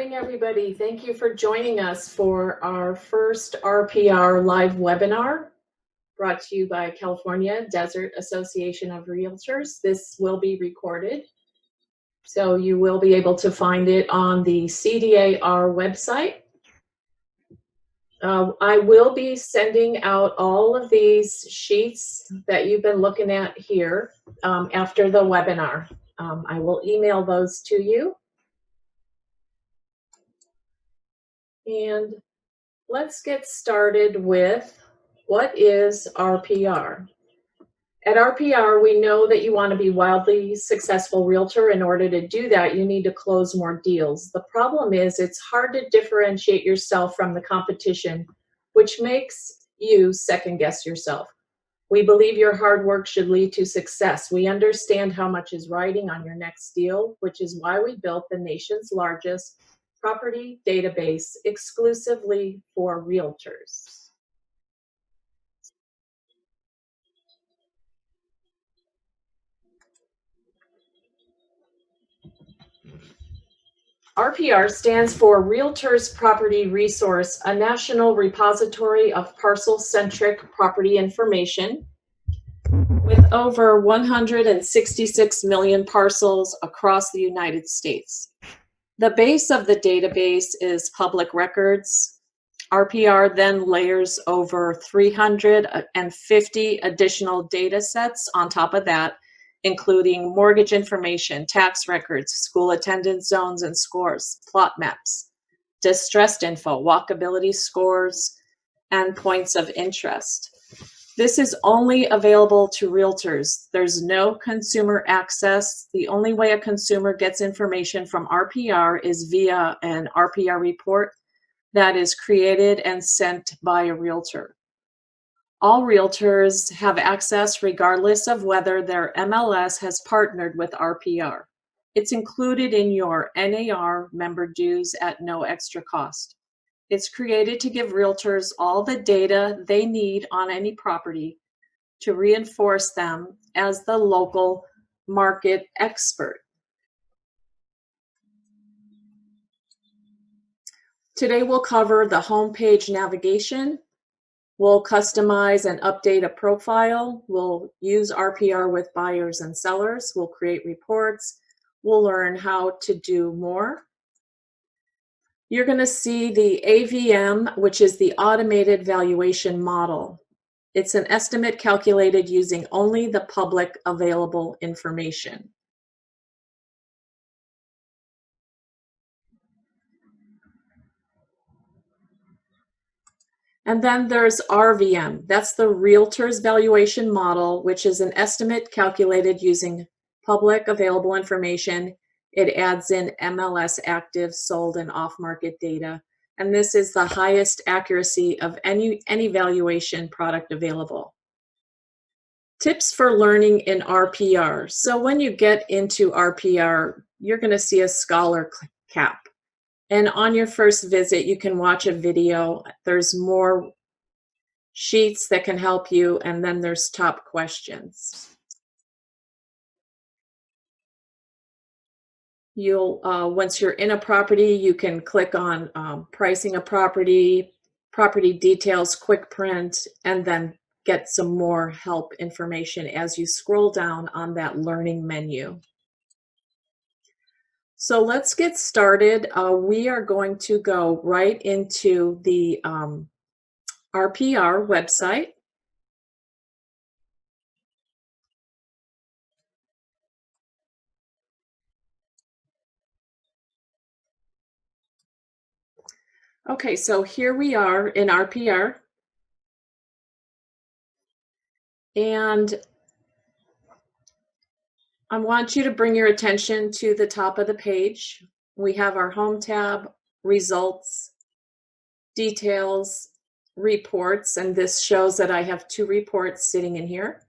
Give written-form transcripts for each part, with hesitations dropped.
morning, everybody. Thank you for joining us for our first RPR live webinar brought to you by California Desert Association of Realtors. This will be recorded, so you will be able to find it on the CDAR website. I will be sending out all of these sheets that you've been looking at here after the webinar. I will email those to you. And let's get started with what is RPR. At RPR, we know that you want to be a wildly successful realtor. In order to do that, you need to close more deals. The problem is it's hard to differentiate yourself from the competition, which makes you second guess yourself. We believe your hard work should lead to success. We understand how much is riding on your next deal, which is why we built the nation's largest property database exclusively for realtors. RPR stands for REALTORS Property Resource, a national repository of parcel-centric property information with over 166 million parcels across the United States. The base of the database is public records. RPR then layers over 350 additional data sets on top of that, including mortgage information, tax records, school attendance zones and scores, plot maps, distressed info, walkability scores, and points of interest. This is only available to realtors. There's no consumer access. The only way a consumer gets information from RPR is via an RPR report that is created and sent by a realtor. All realtors have access regardless of whether their MLS has partnered with RPR. It's included in your NAR member dues at no extra cost. It's created to give realtors all the data they need on any property to reinforce them as the local market expert. Today we'll cover the homepage navigation. We'll customize and update a profile. We'll use RPR with buyers and sellers. We'll create reports. We'll learn how to do more. You're going to see the AVM, which is the automated valuation model. It's an estimate calculated using only the public available information. And then there's RVM. That's the Realtor's Valuation Model, which is an estimate calculated using public available information. It adds in MLS active, sold, and off-market data. And this is the highest accuracy of any valuation product available. Tips for learning in RPR. So when you get into RPR, you're going to see a scholar cap. And on your first visit, you can watch a video. There's more sheets that can help you, and then there's top questions. You'll once you're in a property, you can click on pricing a property, property details, quick print, and then get some more help information as you scroll down on that learning menu. So let's get started. We are going to go right into the RPR website. Okay, so here we are in RPR. And I want you to bring your attention to the top of the page. We have our home tab, results, details, reports, and this shows that I have 2 reports sitting in here.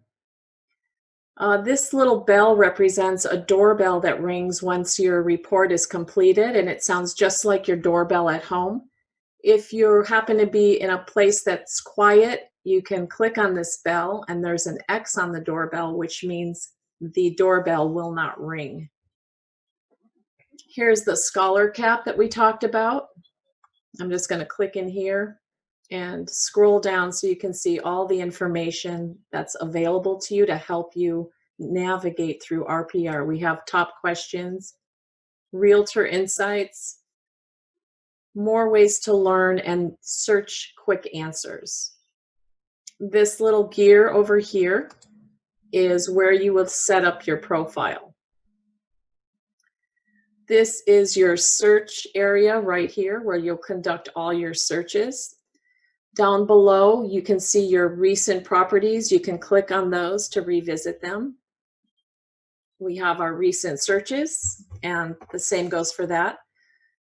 This little bell represents a doorbell that rings once your report is completed, and it sounds just like your doorbell at home. If you happen to be in a place that's quiet, you can click on this bell, and there's an X on the doorbell, which means the doorbell will not ring. Here's the scholar cap that we talked about. I'm just going to click in here and scroll down so you can see all the information that's available to you to help you navigate through RPR. We have top questions, realtor insights, more ways to learn, and search quick answers. This little gear over here is where you will set up your profile. This is your search area right here where you'll conduct all your searches. Down below, you can see your recent properties. You can click on those to revisit them. We have our recent searches, and the same goes for that.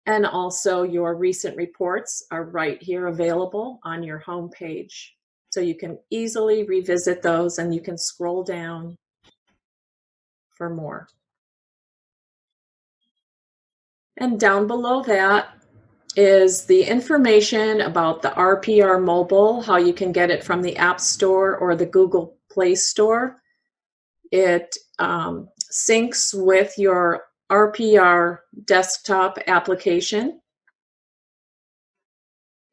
And also your recent reports are right here available on your home page. So you can easily revisit those, and you can scroll down for more. And down below that is the information about the RPR mobile, how you can get it from the App Store or the Google Play Store. It syncs with your RPR desktop application,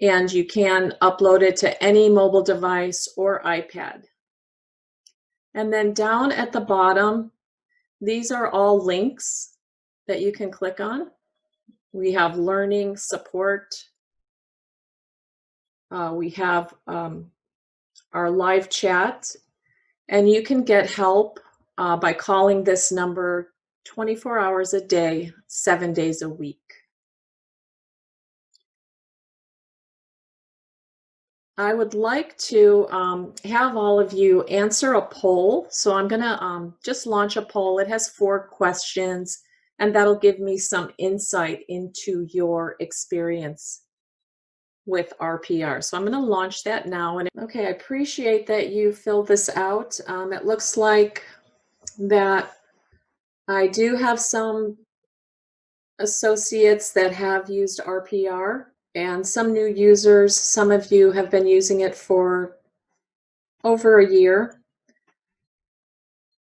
and you can upload it to any mobile device or iPad. And then down at the bottom, these are all links that you can click on. We have learning support. We have our live chat, and you can get help by calling this number 24 hours a day, 7 days a week. I would like to have all of you answer a poll. So I'm going to just launch a poll. It has 4 questions, and that'll give me some insight into your experience with RPR. So I'm going to launch that now. And okay, I appreciate that you filled this out. It looks like that I do have some associates that have used RPR and some new users. Some of you have been using it for over a year.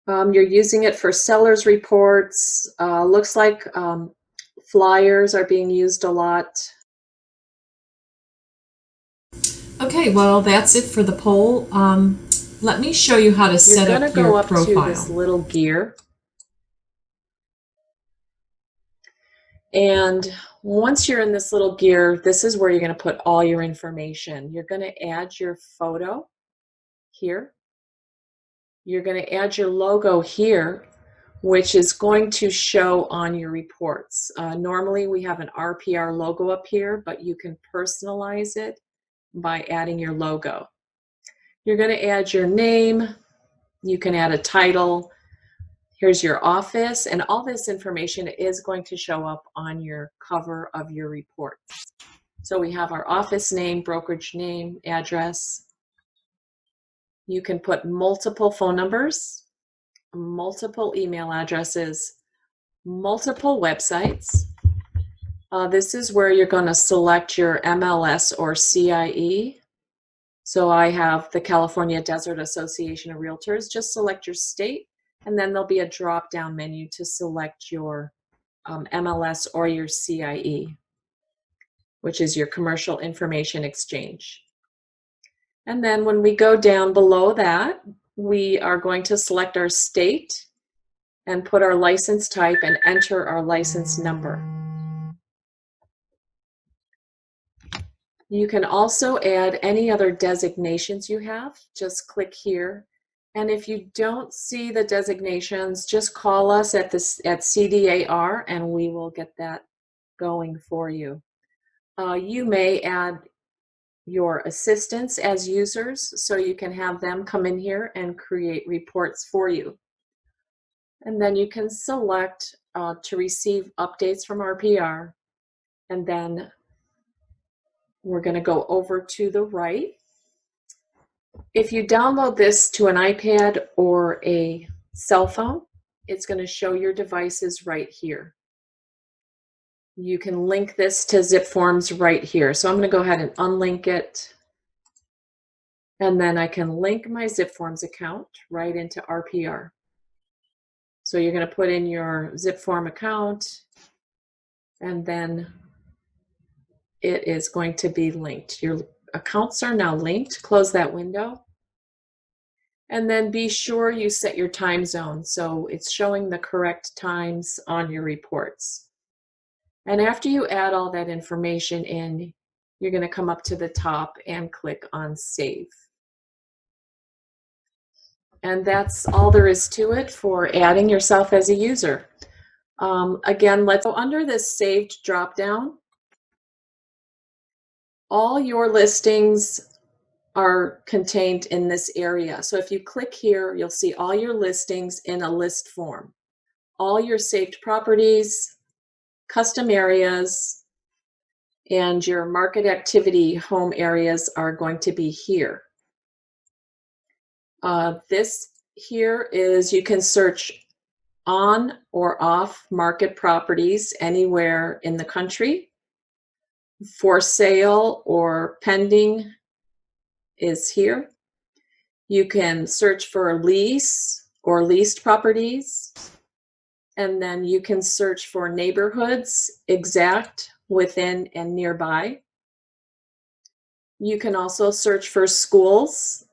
You're using it for sellers reports. Looks like flyers are being used a lot. Okay, well, that's it for the poll. Let me show you how to set up your profile. You're going to go up to this little gear. And once you're in this little gear, this is where you're going to put all your information. You're going to add your photo here. You're going to add your logo here, which is going to show on your reports. Normally we have an RPR logo up here, but you can personalize it by adding your logo. You're going to add your name. You can add a title. Here's your office, and all this information is going to show up on your cover of your report. So we have our office name, brokerage name, address. You can put multiple phone numbers, multiple email addresses, multiple websites. This is where you're going to select your MLS or CIE. So I have the California Desert Association of Realtors. Just select your state, and then there'll be a drop-down menu to select your MLS or your CIE, which is your Commercial Information Exchange. And then when we go down below that, we are going to select our state and put our license type and enter our license number. You can also add any other designations you have. Just click here. And if you don't see the designations, just call us at CDAR and we will get that going for you. You may add your assistants as users, so you can have them come in here and create reports for you. And then you can select to receive updates from RPR, and then we're going to go over to the right. If you download this to an iPad or a cell phone, it's going to show your devices right here. You can link this to zip forms right here. So I'm going to go ahead and unlink it. And then I can link my zip forms account right into RPR. So you're going to put in your zip form account, and then it is going to be linked. Your accounts are now linked. Close that window. And then be sure you set your time zone so it's showing the correct times on your reports. And after you add all that information in, you're going to come up to the top and click on Save. And that's all there is to it for adding yourself as a user. Again, let's go under this Saved dropdown. All your listings are contained in this area. So if you click here, you'll see all your listings in a list form. All your saved properties, custom areas, and your market activity home areas are going to be here. This here is, you can search on or off market properties anywhere in the country. For sale or pending is here. You can search for lease or leased properties, and then you can search for neighborhoods, exact, within, and nearby. You can also search for schools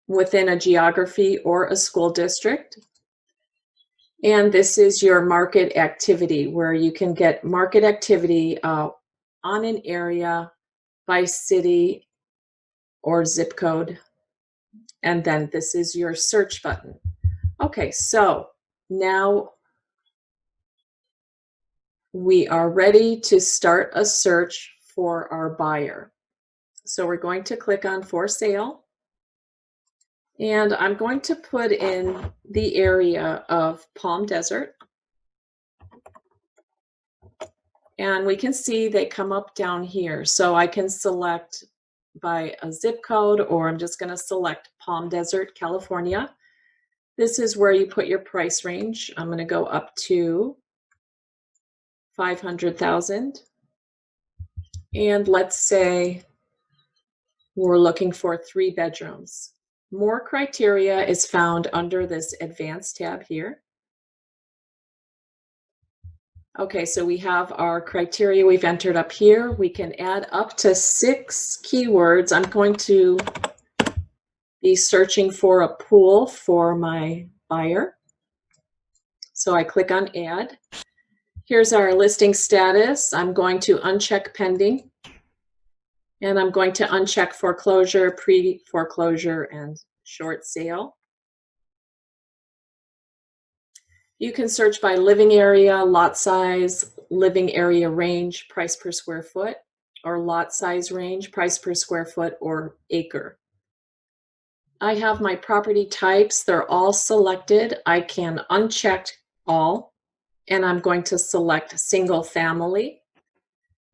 within a geography or a school district. And this is your market activity, where you can get market activity on an area by city or zip code. And then this is your search button. Okay, so now we are ready to start a search for our buyer. So we're going to click on For Sale. And I'm going to put in the area of Palm Desert. And we can see they come up down here. So I can select by a zip code, or I'm just going to select Palm Desert, California. This is where you put your price range. I'm going to go up to 500,000. And let's say we're looking for 3 bedrooms. More criteria is found under this Advanced tab here. Okay, so we have our criteria we've entered up here. We can add up to 6 keywords. I'm going to be searching for a pool for my buyer. So I click on Add. Here's our listing status. I'm going to uncheck pending. And I'm going to uncheck foreclosure, pre-foreclosure, and short sale. You can search by living area, lot size, living area range, price per square foot, or lot size range, price per square foot, or acre. I have my property types. They're all selected. I can uncheck all, and I'm going to select single family.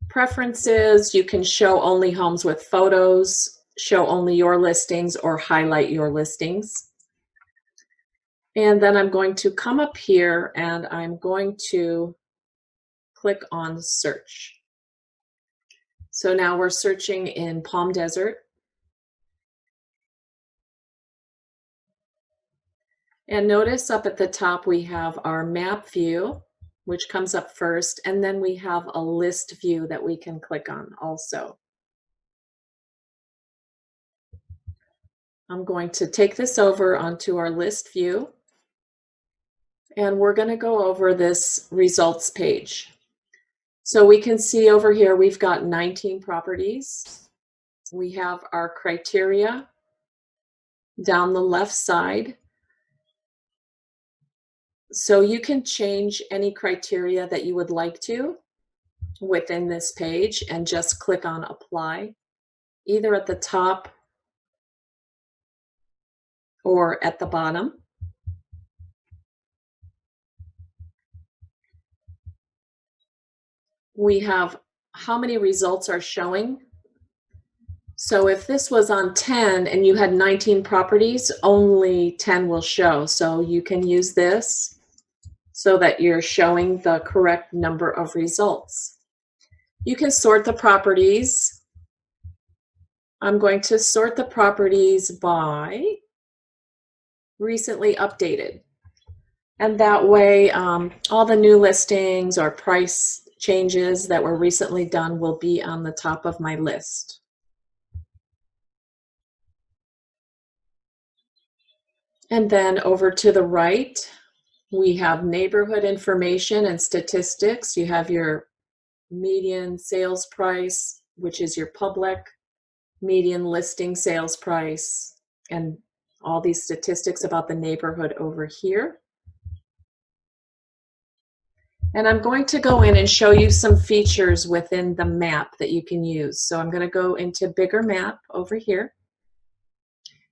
Preferences, you can show only homes with photos, show only your listings, or highlight your listings. And then I'm going to come up here and I'm going to click on Search. So now we're searching in Palm Desert. And notice up at the top we have our map view, which comes up first, and then we have a list view that we can click on also. I'm going to take this over onto our list view, and we're going to go over this results page. So we can see over here we've got 19 properties. We have our criteria down the left side. So you can change any criteria that you would like to within this page and just click on Apply, either at the top or at the bottom. We have how many results are showing. So if this was on 10 and you had 19 properties, only 10 will show. So you can use this so that you're showing the correct number of results. You can sort the properties. I'm going to sort the properties by recently updated. And that way, all the new listings or price changes that were recently done will be on the top of my list. And then over to the right, we have neighborhood information and statistics. You have your median sales price, which is your public, median listing sales price, and all these statistics about the neighborhood over here. And I'm going to go in and show you some features within the map that you can use. So I'm going to go into bigger map over here.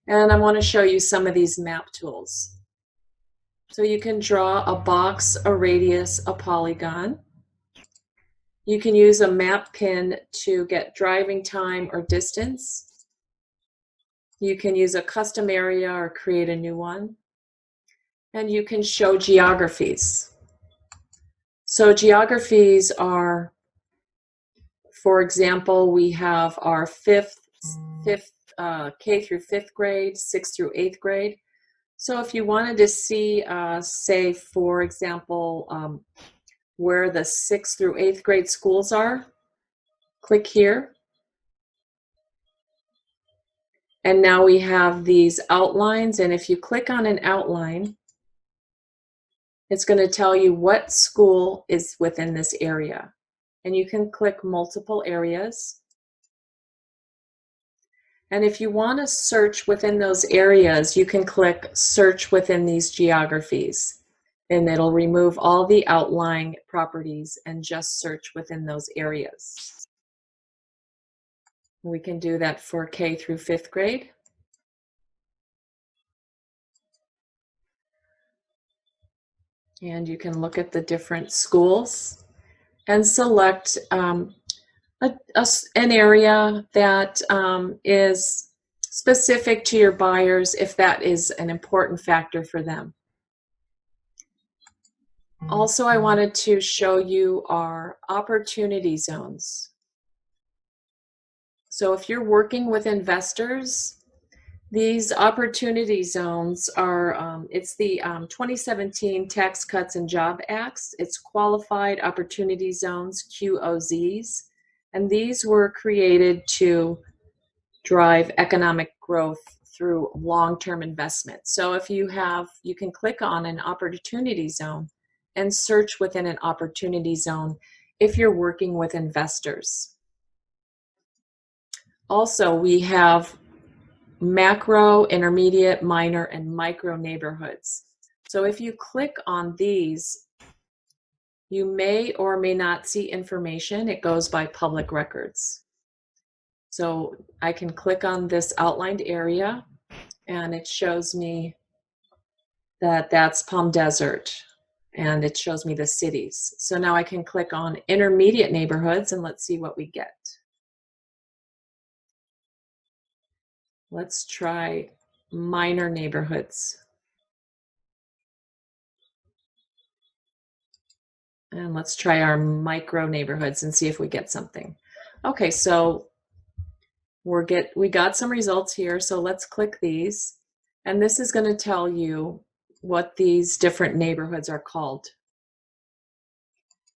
And I want to show you some of these map tools. So you can draw a box, a radius, a polygon. You can use a map pin to get driving time or distance. You can use a custom area or create a new one. And you can show geographies. So geographies are, for example, we have our K through 5th grade, 6th through 8th grade. So if you wanted to see, say, for example, where the 6th through 8th grade schools are, click here. And now we have these outlines, and if you click on an outline, it's going to tell you what school is within this area. And you can click multiple areas. And if you want to search within those areas, you can click search within these geographies. And it'll remove all the outlying properties and just search within those areas. We can do that for K through 5th grade. And you can look at the different schools and select an area that is specific to your buyers if that is an important factor for them. Also, I wanted to show you our opportunity zones. So if you're working with investors, these opportunity zones are, it's the 2017 Tax Cuts and Job Acts. It's Qualified Opportunity Zones, QOZs. And these were created to drive economic growth through long-term investment. So if you have, you can click on an opportunity zone and search within an opportunity zone if you're working with investors. Also, we have macro, intermediate, minor, and micro neighborhoods. So if you click on these, you may or may not see information. It goes by public records. So I can click on this outlined area and it shows me that that's Palm Desert and it shows me the cities. So now I can click on intermediate neighborhoods and let's see what we get. Let's try minor neighborhoods. And let's try our micro neighborhoods and see if we get something. Okay, so we got some results here, so let's click these. And this is going to tell you what these different neighborhoods are called.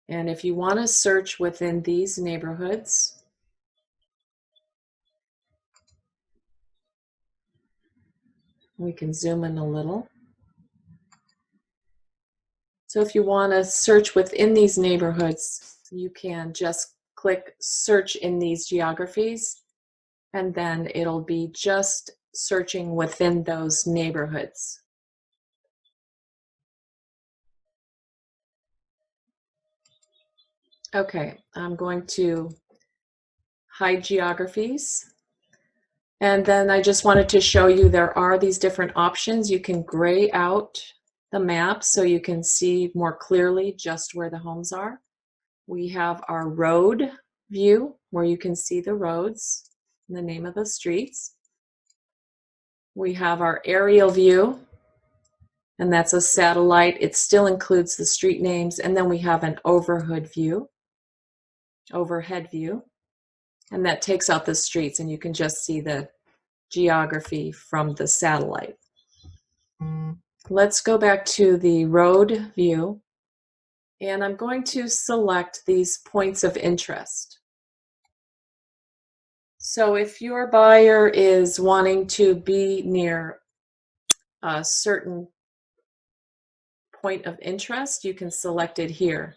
And if you want to search within these neighborhoods, we can zoom in a little. So if you want to search within these neighborhoods, you can just click search in these geographies, and then it'll be just searching within those neighborhoods. Okay, I'm going to hide geographies. And then I just wanted to show you there are these different options. You can gray out the map so you can see more clearly just where the homes are. We have our road view where you can see the roads and the name of the streets. We have our aerial view, and that's a satellite. It still includes the street names. And then we have an overhead view, and that takes out the streets, and you can just see the geography from the satellite. Let's go back to the road view, And I'm going to select these points of interest. So if your buyer is wanting to be near a certain point of interest, you can select it here.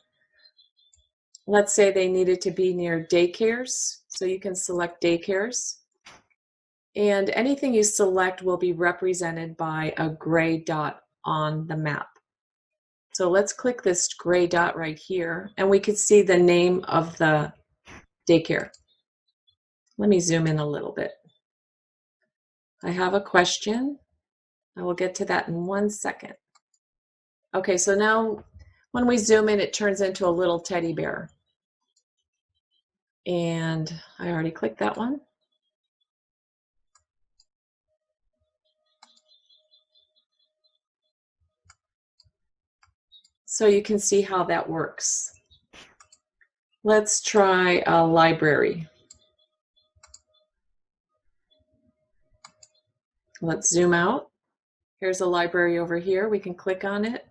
Let's say they needed to be near daycares, so you can select daycares. And anything you select will be represented by a gray dot on the map. So let's click this gray dot right here, and we can see the name of the daycare. Let me zoom in a little bit. I have a question. I will get to that in 1 second. Okay, so now when we zoom in, it turns into a little teddy bear. And I already clicked that one. So you can see how that works. Let's try a library. Let's zoom out. Here's a library over here. We can click on it,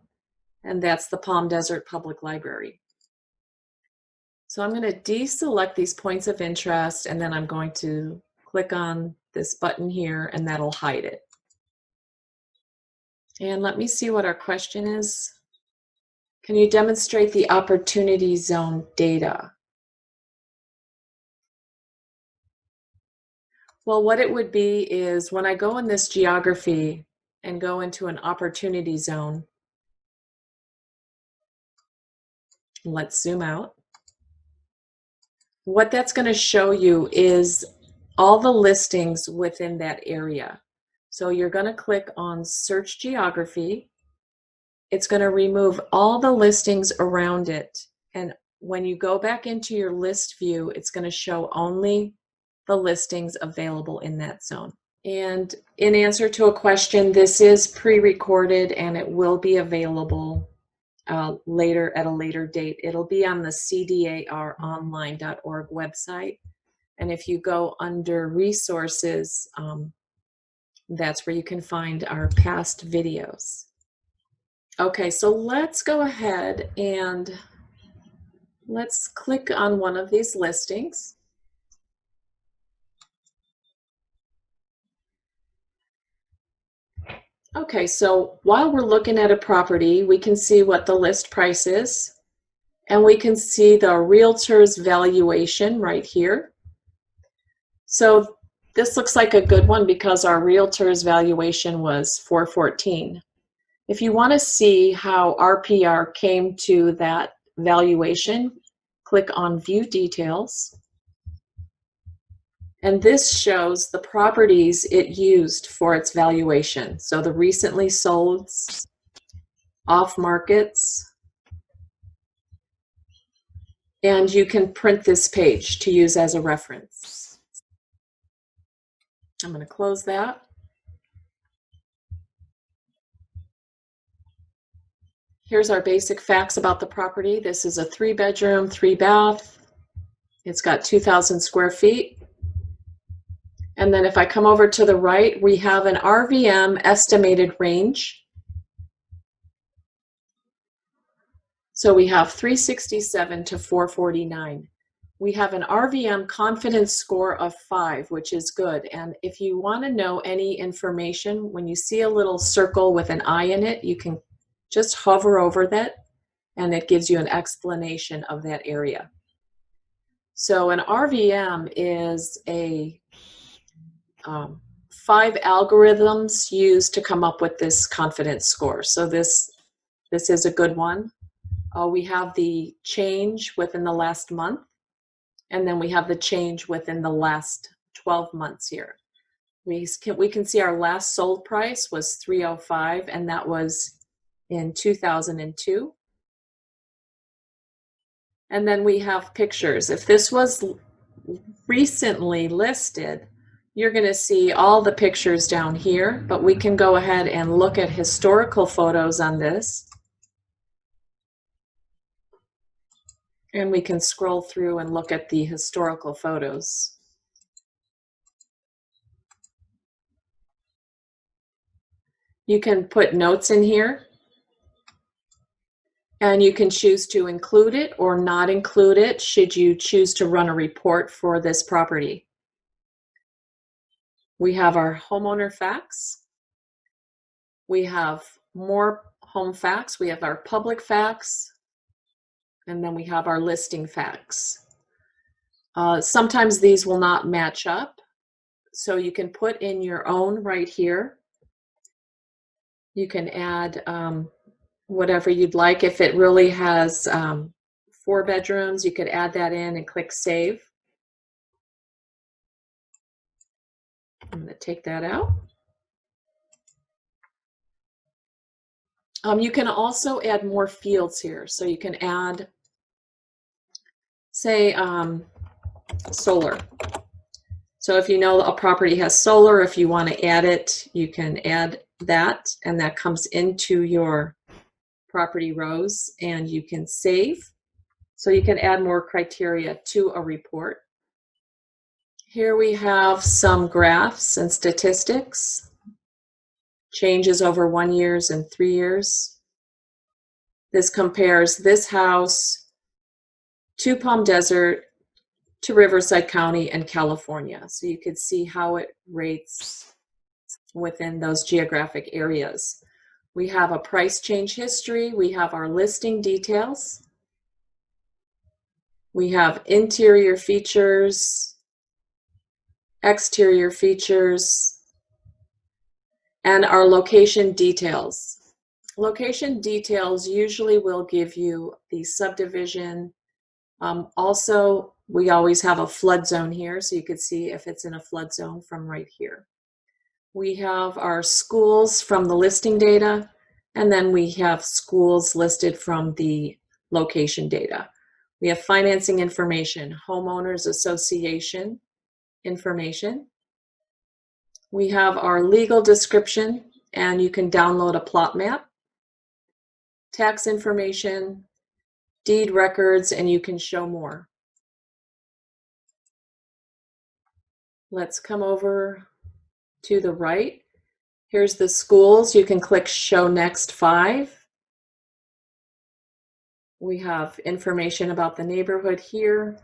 and that's the Palm Desert Public Library. So I'm going to deselect these points of interest, and then I'm going to click on this button here, and that'll hide it. And let me see what our question is. Can you demonstrate the opportunity zone data? Well, what it would be is when I go in this geography and go into an opportunity zone, let's zoom out. What that's going to show you is all the listings within that area. So you're going to click on Search Geography. It's going to remove all the listings around it. And when you go back into your list view, it's going to show only the listings available in that zone. And in answer to a question, this is pre-recorded and it will be available later at a later date. It'll be on the CDARonline.org website. And if you go under resources, that's where you can find our past videos. Okay, so let's go ahead and let's click on one of these listings. Okay, so while we're looking at a property, we can see what the list price is, and we can see the realtor's valuation right here. So this looks like a good one because our realtor's valuation was $414. If you want to see how RPR came to that valuation, click on View Details. And this shows the properties it used for its valuation. So the recently sold, off markets, and you can print this page to use as a reference. I'm going to close that. Here's our basic facts about the property. This is a 3-bedroom, 3-bath. It's got 2,000 square feet. And then if I come over to the right, we have an RVM estimated range. So we have 367 to 449. We have an RVM confidence score of 5, which is good. And if you want to know any information, when you see a little circle with an eye in it, you can just hover over that and it gives you an explanation of that area. So an RVM is a 5 algorithms used to come up with this confidence score. So this is a good one. We have the change within the last month, and then we have the change within the last 12 months here. We can see our last sold price was $305, and that was in 2002. And then we have pictures. If this was recently listed, you're going to see all the pictures down here, but we can go ahead and look at historical photos on this. And we can scroll through and look at the historical photos. You can put notes in here. And you can choose to include it or not include it should you choose to run a report for this property. We have our homeowner facts. We have more home facts. We have our public facts. And then we have our listing facts. Sometimes these will not match up. So you can put in your own right here. You can add whatever you'd like. If it really has 4 bedrooms, you could add that in and click Save. I'm going to take that out. You can also add more fields here. So you can add, say, solar. So if you know a property has solar, if you want to add it, you can add that, and that comes into your property rows, and you can save. So you can add more criteria to a report. Here we have some graphs and statistics, changes over 1 year and 3 years. This compares this house to Palm Desert, to Riverside County and California. So you could see how it rates within those geographic areas. We have a price change history. We have our listing details. We have interior features, exterior features, and our location details. Location details usually will give you the subdivision. Also, we always have a flood zone here, so you could see if it's in a flood zone from right here. We have our schools from the listing data, and then we have schools listed from the location data. We have financing information, homeowners association information. We have our legal description, and you can download a plot map, tax information, deed records, and you can show more. Let's come over to the right. Here's the schools. You can click Show Next 5. We have information about the neighborhood here.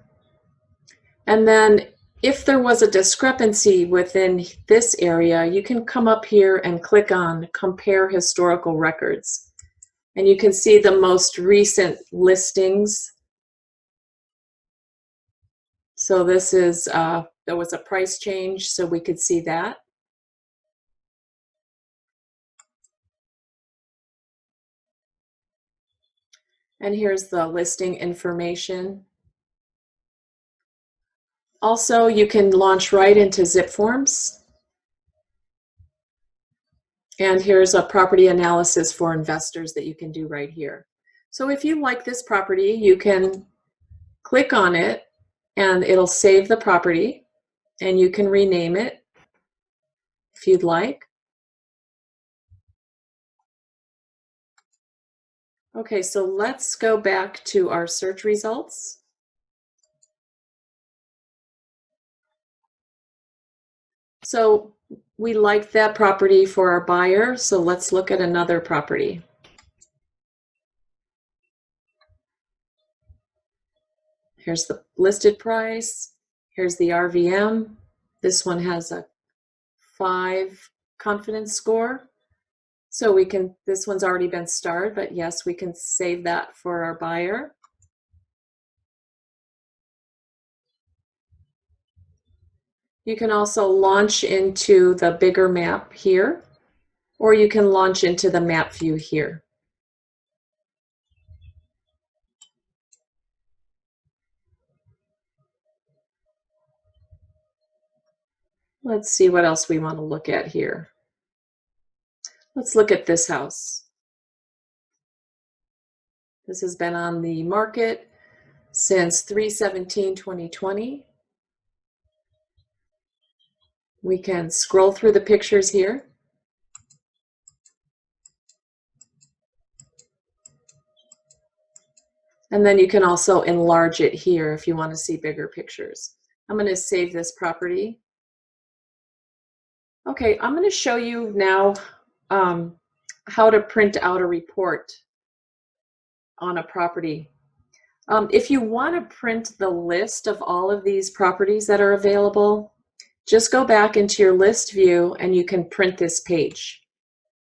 And then if there was a discrepancy within this area, you can come up here and click on Compare Historical Records. And you can see the most recent listings. So this is, there was a price change, so we could see that. And here's the listing information. Also, you can launch right into zip forms. And here's a property analysis for investors that you can do right here. So if you like this property, you can click on it and it'll save the property, and you can rename it if you'd like. Okay, so let's go back to our search results. So we like that property for our buyer, so let's look at another property. Here's the listed price. Here's the RVM. This one has a 5 confidence score. So we can, this one's already been starred, but yes, we can save that for our buyer. You can also launch into the bigger map here, or you can launch into the map view here. Let's see what else we want to look at here. Let's look at this house. This has been on the market since 3/17/2020. We can scroll through the pictures here. And then you can also enlarge it here if you want to see bigger pictures. I'm going to save this property. Okay, I'm going to show you now how to print out a report on a property. If you want to print the list of all of these properties that are available, just go back into your list view and you can print this page.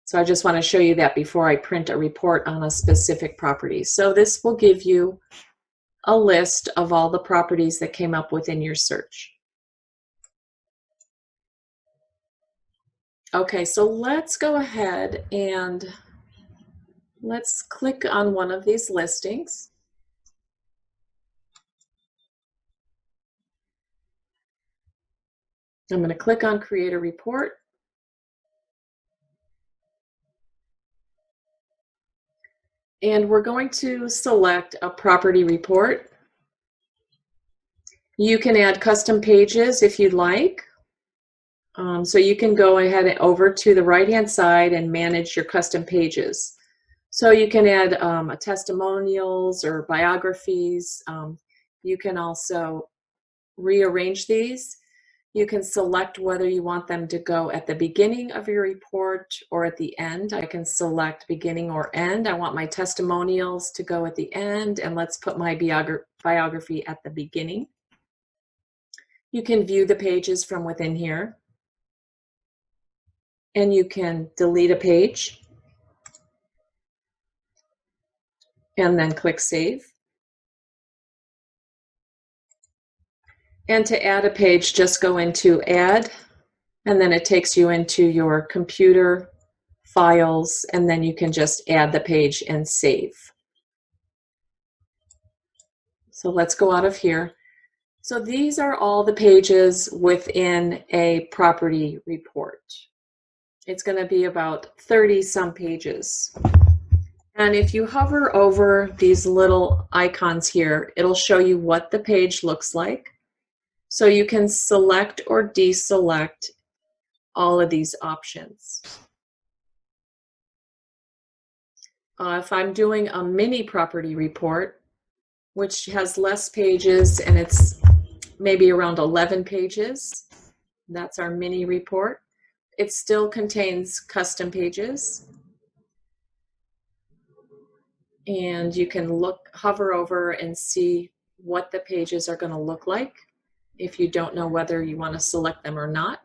So I just want to show you that before I print a report on a specific property. So this will give you a list of all the properties that came up within your search. Okay, so let's go ahead and let's click on one of these listings. I'm going to click on Create a Report. And we're going to select a property report. You can add custom pages if you'd like. So you can go ahead and over to the right-hand side and manage your custom pages. So you can add testimonials or biographies. You can also rearrange these. You can select whether you want them to go at the beginning of your report or at the end. I can select beginning or end. I want my testimonials to go at the end, and let's put my biography at the beginning. You can view the pages from within here, and you can delete a page and then click Save. And to add a page, just go into Add, and then it takes you into your computer files, and then you can just add the page and save. So let's go out of here. So these are all the pages within a property report. It's going to be about 30 some pages. And if you hover over these little icons here, it'll show you what the page looks like. So you can select or deselect all of these options. If I'm doing a mini property report, which has less pages and it's maybe around 11 pages, that's our mini report. It still contains custom pages. And you can hover over and see what the pages are going to look like. If you don't know whether you want to select them or not,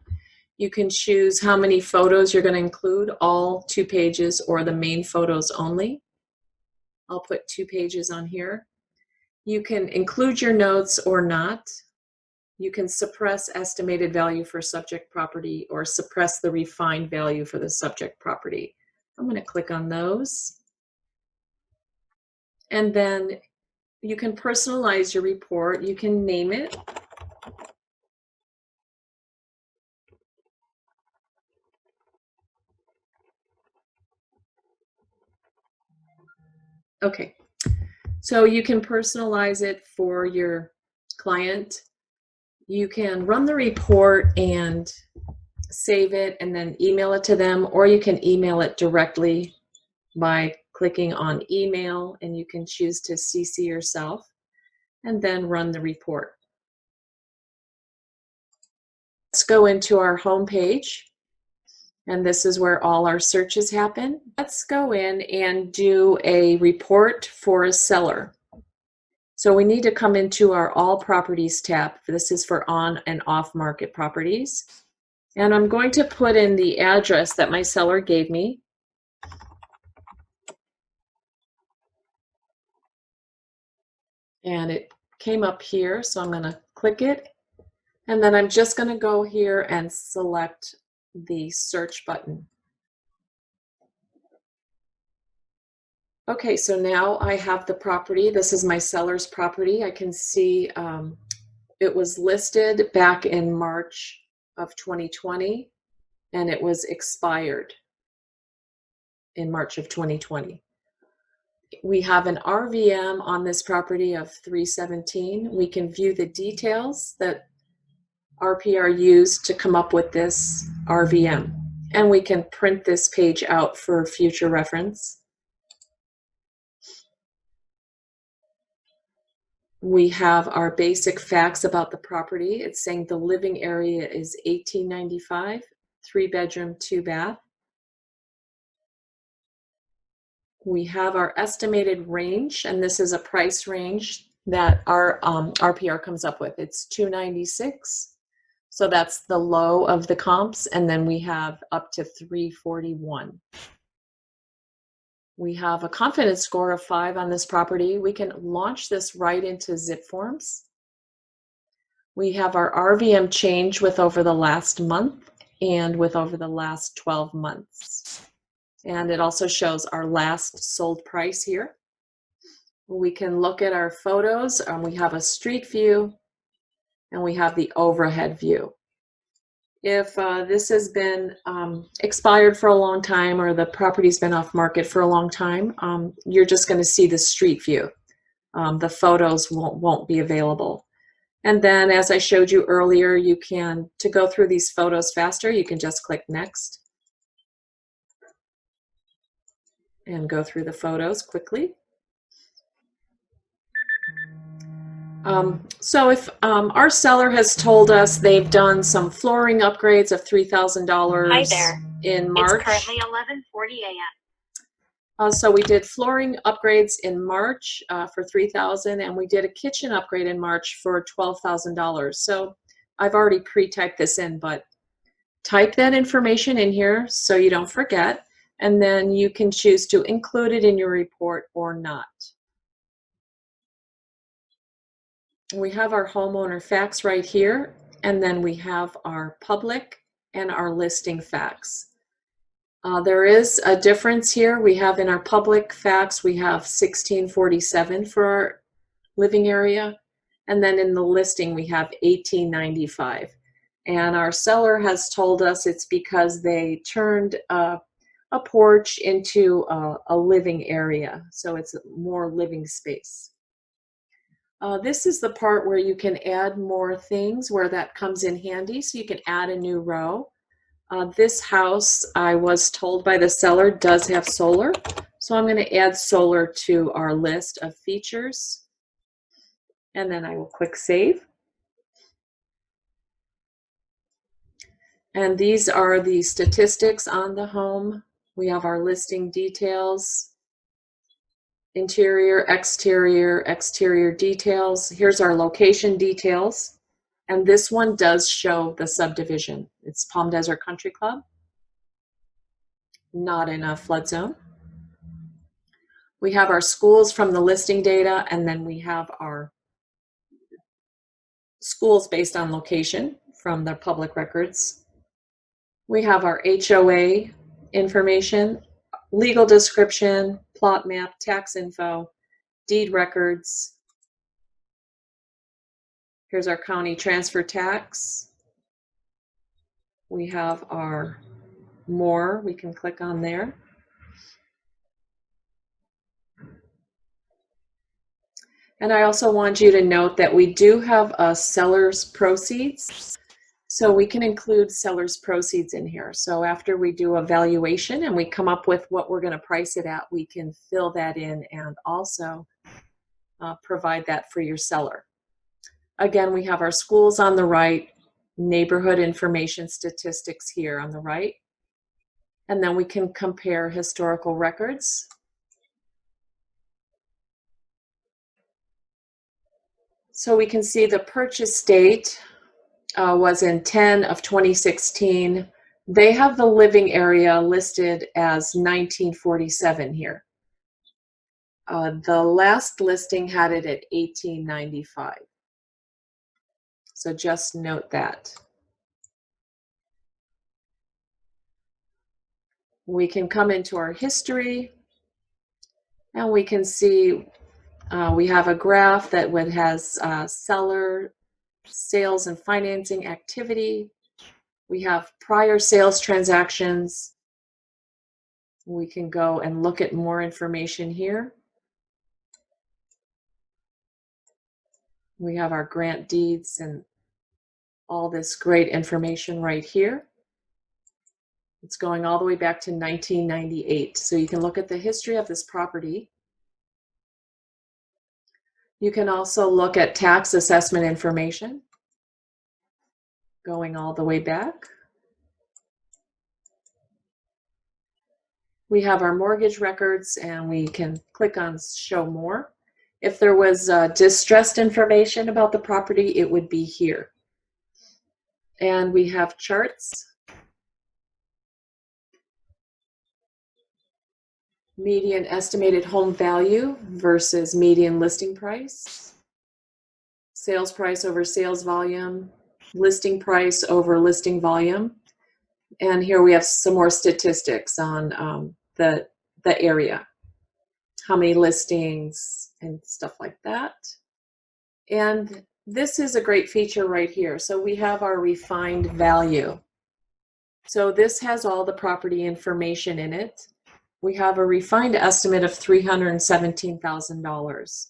you can choose how many photos you're going to include, all 2 pages or the main photos only. I'll put 2 pages on here. You can include your notes or not. You can suppress estimated value for subject property or suppress the refined value for the subject property. I'm going to click on those. And then you can personalize your report. You can name it. Okay, so you can personalize it for your client. You can run the report and save it and then email it to them, or you can email it directly by clicking on email, and you can choose to CC yourself and then run the report. Let's go into our home page. And this is where all our searches happen. Let's go in and do a report for a seller. So we need to come into our All Properties tab. This is for on and off market properties. And I'm going to put in the address that my seller gave me. And it came up here, so I'm going to click it. And then I'm just going to go here and select the search button. Okay, so now I have the property. This is my seller's property. I can see it was listed back in March of 2020, and it was expired in March of 2020. We have an RVM on this property of 317. We can view the details that RPR used to come up with this RVM, and we can print this page out for future reference. We have our basic facts about the property. It's saying the living area is 1895, 3 bedroom, 2 bath. We have our estimated range, and this is a price range that our RPR comes up with. It's 296. So that's the low of the comps, and then we have up to 341. We have a confidence score of 5 on this property. We can launch this right into zip forms. We have our RVM change with over the last month and with over the last 12 months. And it also shows our last sold price here. We can look at our photos, and we have a street view, and we have the overhead view. If this has been expired for a long time, or the property's been off market for a long time, you're just going to see the street view. The photos won't be available. And then, as I showed you earlier, you can, to go through these photos faster, you can just click next and go through the photos quickly. So if our seller has told us they've done some flooring upgrades of $3,000 in March. It's currently 11:40 a.m. So we did flooring upgrades in March for $3,000, and we did a kitchen upgrade in March for $12,000. So I've already pre-typed this in, but type that information in here so you don't forget, and then you can choose to include it in your report or not. We have our homeowner facts right here, and then we have our public and our listing facts. There is a difference here. We have in our public facts, we have 1647 for our living area, and then in the listing we have 1895. And our seller has told us it's because they turned a porch into a living area, so it's more living space. This is the part where you can add more things, where that comes in handy, so you can add a new row. This house, I was told by the seller, does have solar, so I'm going to add solar to our list of features, and then I will click Save. And these are the statistics on the home. We have our listing details, interior, exterior details. Here's our location details. And this one does show the subdivision. It's Palm Desert Country Club, not in a flood zone. We have our schools from the listing data, and then we have our schools based on location from the public records. We have our HOA information, legal description, plot map, tax info, deed records. Here's our county transfer tax. We have our more, we can click on there. And I also want you to note that we do have a seller's proceeds. So we can include seller's proceeds in here. So after we do a valuation and we come up with what we're going to price it at, we can fill that in and also provide that for your seller. Again, we have our schools on the right, neighborhood information statistics here on the right, and then we can compare historical records. So we can see the purchase date was in 10 of 2016. They have the living area listed as 1947 here. The last listing had it at 1895. So just note that. We can come into our history, and we can see we have a graph that has seller sales and financing activity. We have prior sales transactions. We can go and look at more information here. We have our grant deeds and all this great information right here. It's going all the way back to 1998. So you can look at the history of this property. You can also look at tax assessment information going all the way back. We have our mortgage records, and we can click on show more. If there was distressed information about the property, it would be here. And we have charts. Median estimated home value versus median listing price. Sales price over sales volume. Listing price over listing volume. And here we have some more statistics on the area. How many listings and stuff like that. And this is a great feature right here. So we have our refined value. So this has all the property information in it. We have a refined estimate of $317,000.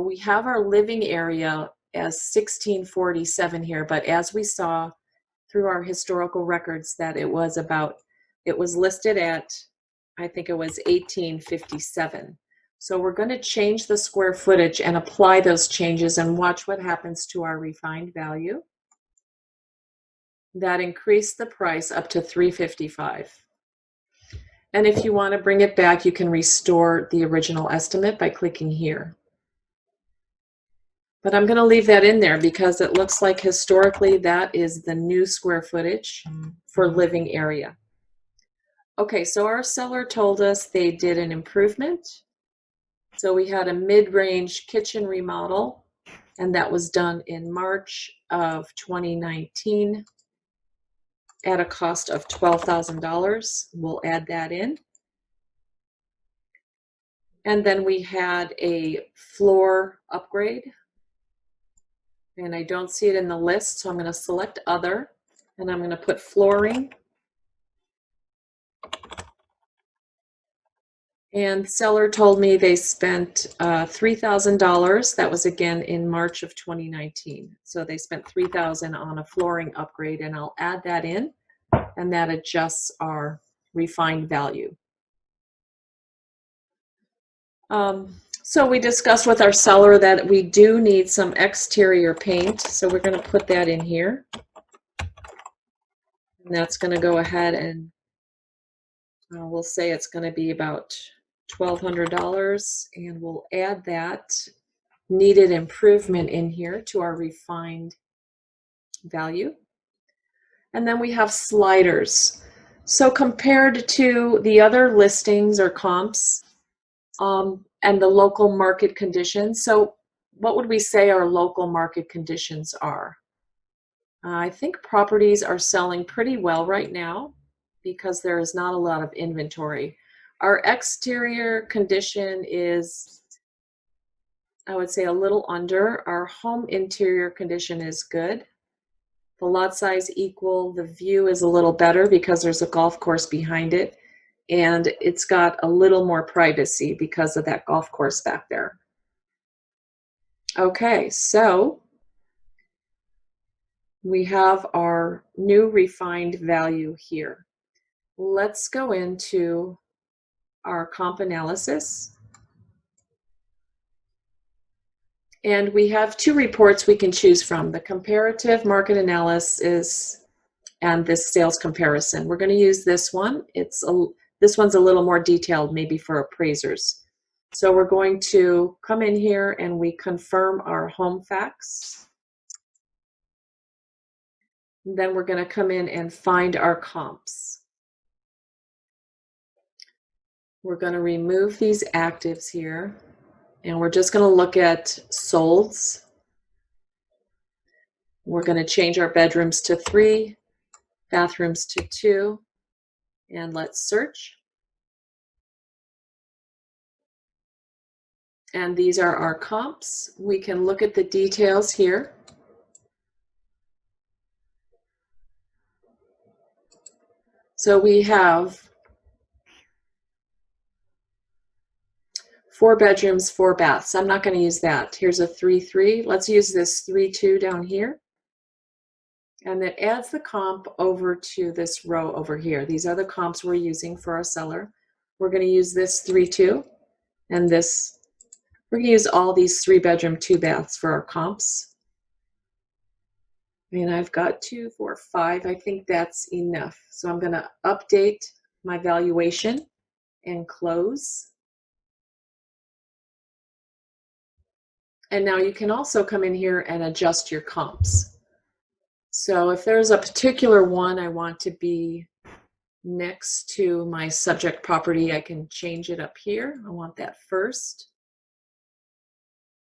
We have our living area as 1647 here, but as we saw through our historical records that it was listed at, I think it was 1857. So we're going to change the square footage and apply those changes and watch what happens to our refined value. That increased the price up to $355. And if you want to bring it back, you can restore the original estimate by clicking here. But I'm going to leave that in there because it looks like historically that is the new square footage for living area. Okay, so our seller told us they did an improvement. So we had a mid-range kitchen remodel, and that was done in March of 2019 at a cost of $12,000. We'll add that in. And then we had a floor upgrade, and I don't see it in the list, so I'm going to select other, and I'm going to put flooring. And seller told me they spent $3,000. That was again in March of 2019. So they spent $3,000 on a flooring upgrade, and I'll add that in, and that adjusts our refined value. So we discussed with our seller that we do need some exterior paint, so we're going to put that in here. And that's going to go ahead and we'll say it's going to be about $1,200, and we'll add that needed improvement in here to our refined value. And then we have sliders. So compared to the other listings or comps and the local market conditions, so what would we say our local market conditions are? I think properties are selling pretty well right now because there is not a lot of inventory. Our exterior condition is, I would say, a little under. Our home interior condition is good. The lot size equal. The view is a little better because there's a golf course behind it. And it's got a little more privacy because of that golf course back there. Okay, so we have our new refined value here. Let's go into our comp analysis. And we have two reports we can choose from, the comparative market analysis and this sales comparison. We're going to use this one. This one's a little more detailed, maybe for appraisers. So we're going to come in here and we confirm our home facts. And then we're going to come in and find our comps. We're going to remove these actives here, and we're just going to look at solds. We're going to change our bedrooms to 3, bathrooms to 2, and let's search. And these are our comps. We can look at the details here. So we have 4 bedrooms, 4 baths. I'm not going to use that. Here's a 3-3. Let's use this 3-2 down here. And that adds the comp over to this row over here. These are the comps we're using for our seller. We're going to use this 3-2 and this. We're going to use all these 3-bedroom, 2 baths for our comps. And I've got 2, 4, 5. I think that's enough. So I'm going to update my valuation. and close. And now you can also come in here and adjust your comps. So if there's a particular one I want to be next to my subject property, I can change it up here. I want that first.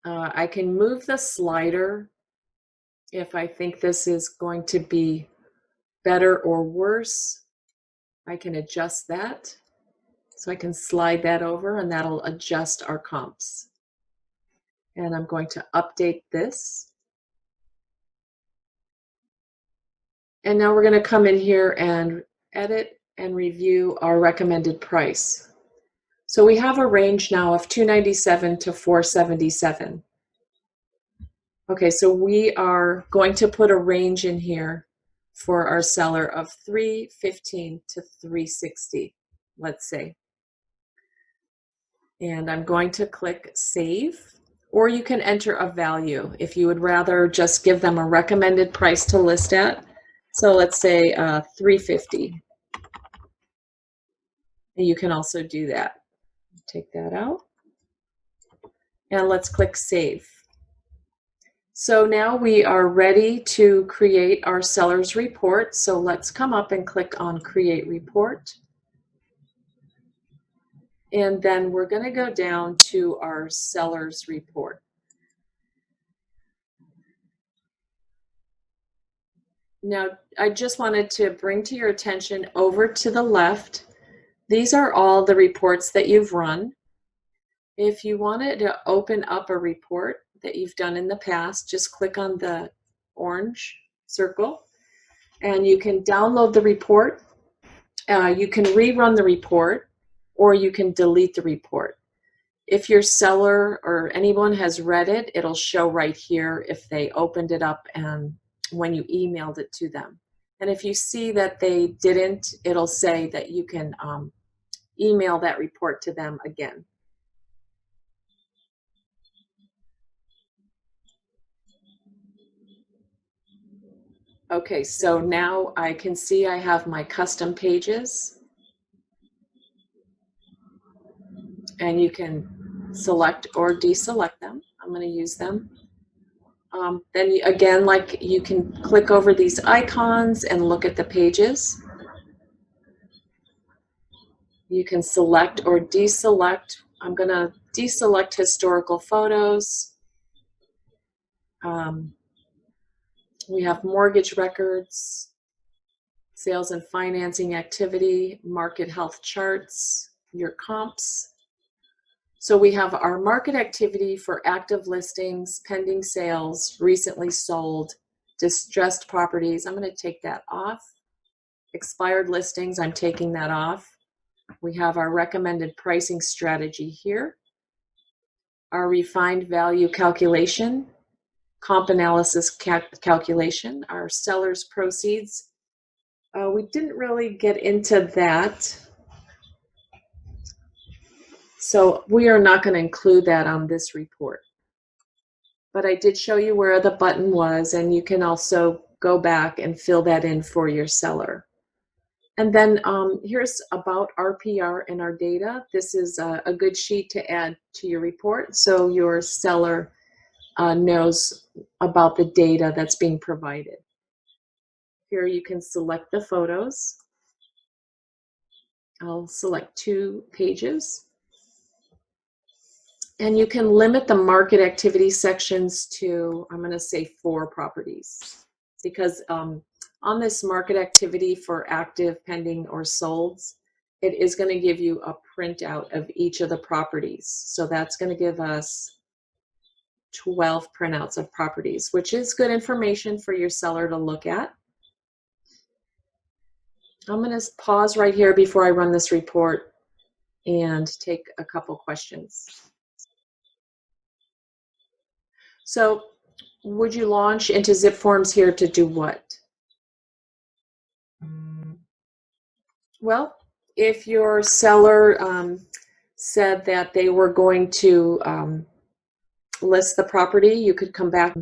I can move the slider if I think this is going to be better or worse. I can adjust that. So I can slide that over and that'll adjust our comps. And I'm going to update this. And now we're going to come in here and edit and review our recommended price. So we have a range now of $297 to $477. Okay, so we are going to put a range in here for our seller of $315 to $360, let's say. And I'm going to click Save, or you can enter a value if you would rather just give them a recommended price to list at. So let's say $350. And you can also do that. Take that out. And let's click Save. So now we are ready to create our seller's report. So let's come up and click on Create Report. And then we're going to go down to our seller's report. Now, I just wanted to bring to your attention over to the left, these are all the reports that you've run. If you wanted to open up a report that you've done in the past, just click on the orange circle and you can download the report. You can rerun the report or you can delete the report. If your seller or anyone has read it, it'll show right here if they opened it up and when you emailed it to them. And if you see that they didn't, it'll say that you can email that report to them again. Okay, so now I can see I have my custom pages. And you can select or deselect them. I'm going to use them. Then again, like you can click over these icons and look at the pages. You can select or deselect. I'm going to deselect historical photos. We have mortgage records, sales and financing activity, market health charts, your comps. So we have our market activity for active listings, pending sales, recently sold, distressed properties. I'm going to take that off. Expired listings, I'm taking that off. We have our recommended pricing strategy here. Our refined value calculation, comp analysis calculation, our seller's proceeds. We didn't really get into that. So we are not going to include that on this report. But I did show you where the button was, and you can also go back and fill that in for your seller. And then here's about RPR and our data. This is a good sheet to add to your report so your seller knows about the data that's being provided. Here you can select the photos. I'll select 2 pages. And you can limit the market activity sections to, I'm going to say 4 properties. Because on this market activity for active, pending, or solds, it is going to give you a printout of each of the properties. So that's going to give us 12 printouts of properties, which is good information for your seller to look at. I'm going to pause right here before I run this report and take a couple questions. So would you launch into zip forms here to do what? Well, if your seller said that they were going to list the property, you could come back.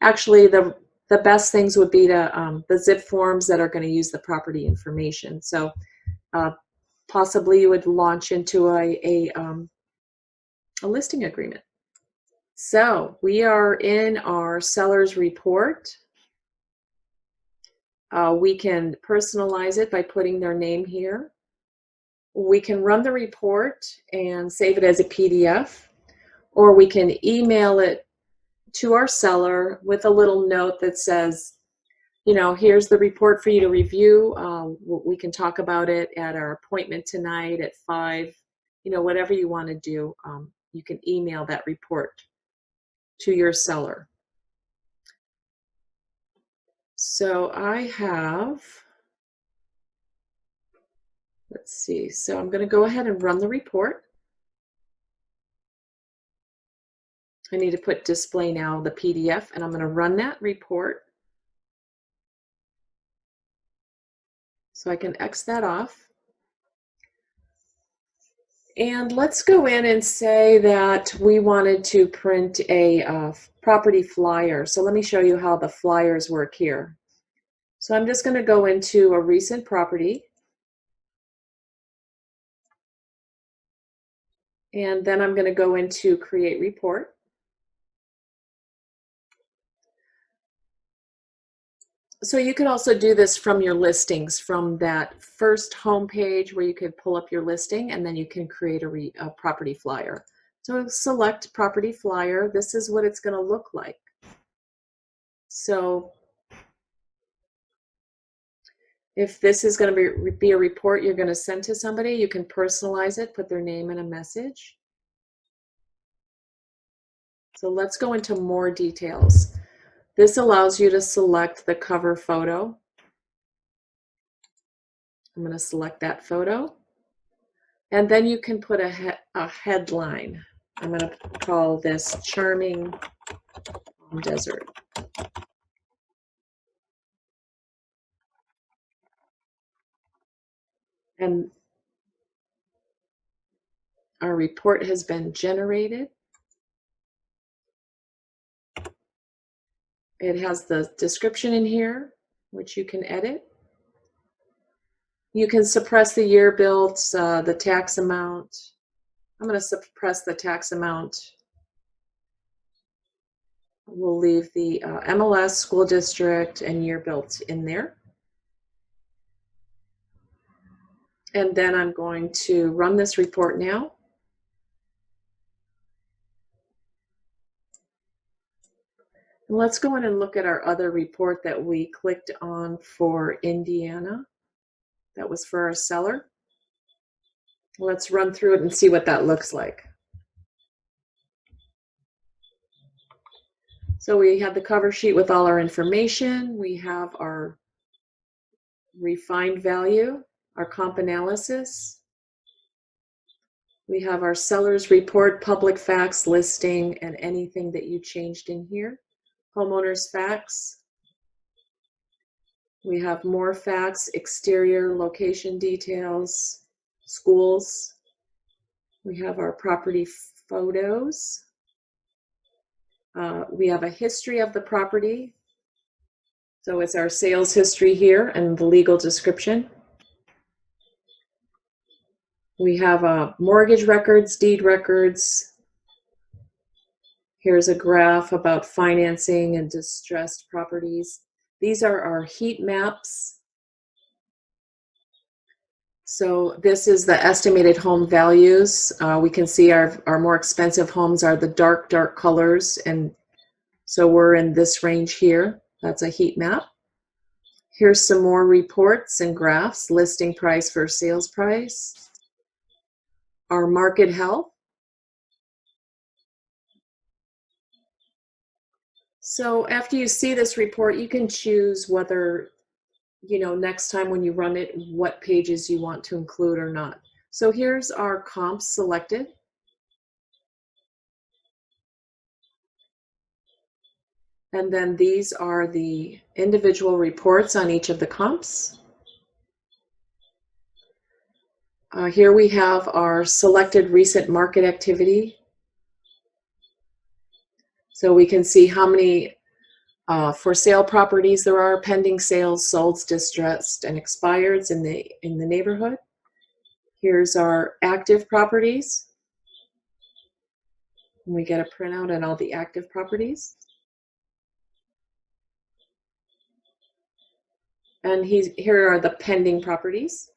Actually, the best things would be to the zip forms that are going to use the property information. So possibly you would launch into a listing agreement. So we are in our seller's report. We can personalize it by putting their name here. We can run the report and save it as a PDF, or we can email it to our seller with a little note that says, you know, here's the report for you to review. We can talk about it at our appointment tonight at 5. You know, whatever you want to do, you can email that report to your seller. So I have, let's see, so I'm going to go ahead and run the report. I need to put display now, the PDF, and I'm going to run that report. So I can X that off. And let's go in and say that we wanted to print a property flyer. So let me show you how the flyers work here. So I'm just going to go into a recent property. And then I'm going to go into create report. So you could also do this from your listings, from that first home page where you could pull up your listing, and then you can create a property flyer. So select property flyer. This is what it's going to look like. So if this is going to be a report you're going to send to somebody, you can personalize it, put their name and a message. So let's go into more details. This allows you to select the cover photo. I'm going to select that photo. And then you can put a headline. I'm going to call this Charming Desert. And our report has been generated. It has the description in here, which you can edit. You can suppress the year built, the tax amount. I'm going to suppress the tax amount. We'll leave the MLS, school district, and year built in there. And then I'm going to run this report now. Let's go in and look at our other report that we clicked on for Indiana. That was for our seller. Let's run through it and see what that looks like. So we have the cover sheet with all our information. We have our refined value, our comp analysis. We have our seller's report, public facts, listing, and anything that you changed in here. Homeowner's facts. We have more facts, exterior location details, schools. We have our property photos. We have a history of the property. So it's our sales history here and the legal description. We have mortgage records, deed records. Here's a graph about financing and distressed properties. These are our heat maps. So this is the estimated home values. We can see our more expensive homes are the dark colors. And so we're in this range here. That's a heat map. Here's some more reports and graphs, listing price versus sales price. Our market health. So after you see this report, you can choose whether, you know, next time when you run it, what pages you want to include or not. So here's our comps selected. And then these are the individual reports on each of the comps. Here we have our selected recent market activity. So we can see how many for sale properties there are, pending sales, solds, distressed, and expireds in the neighborhood. Here's our active properties. We get a printout on all the active properties. And here are the pending properties.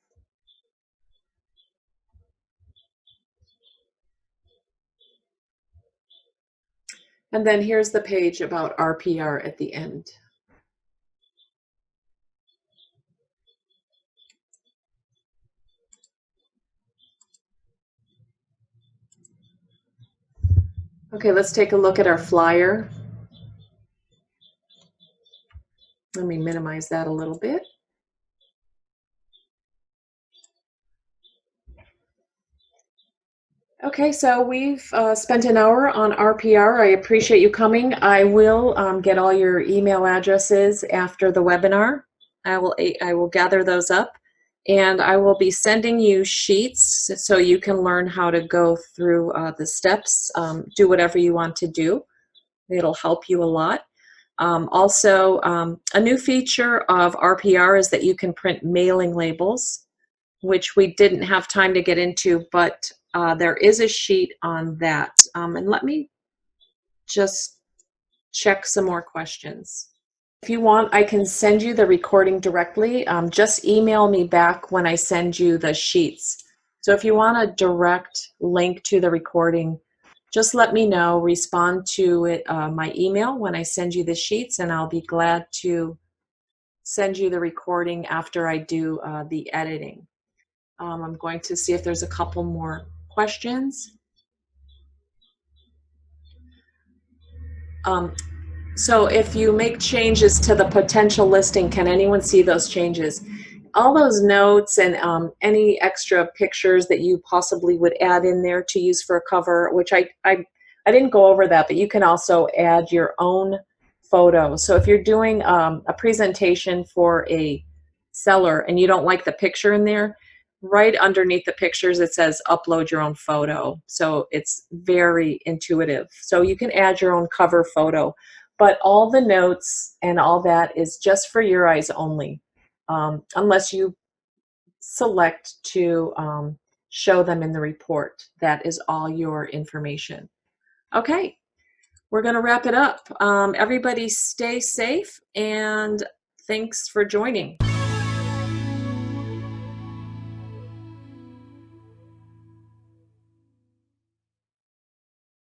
And then here's the page about RPR at the end. Okay, let's take a look at our flyer. Let me minimize that a little bit. Okay, so we've spent an hour on RPR. I appreciate you coming. I will get all your email addresses after the webinar. I will gather those up, and I will be sending you sheets so you can learn how to go through the steps, do whatever you want to do. It'll help you a lot. Also, a new feature of RPR is that you can print mailing labels, which we didn't have time to get into, but there is a sheet on that. And let me just check some more questions. If you want, I can send you the recording directly. Just email me back when I send you the sheets. So if you want a direct link to the recording, just let me know, respond to it, my email when I send you the sheets, and I'll be glad to send you the recording after I do the editing. I'm going to see if there's a couple more questions. So if you make changes to the potential listing, can anyone see those changes? All those notes and any extra pictures that you possibly would add in there to use for a cover, which I didn't go over that, but you can also add your own photo. So if you're doing a presentation for a seller and you don't like the picture in there, right underneath the pictures it says upload your own photo. So it's very intuitive. So you can add your own cover photo, but all the notes and all that is just for your eyes only, unless you select to show them in the report. That is all your information. Okay, we're going to wrap it up. Everybody stay safe, and thanks for joining.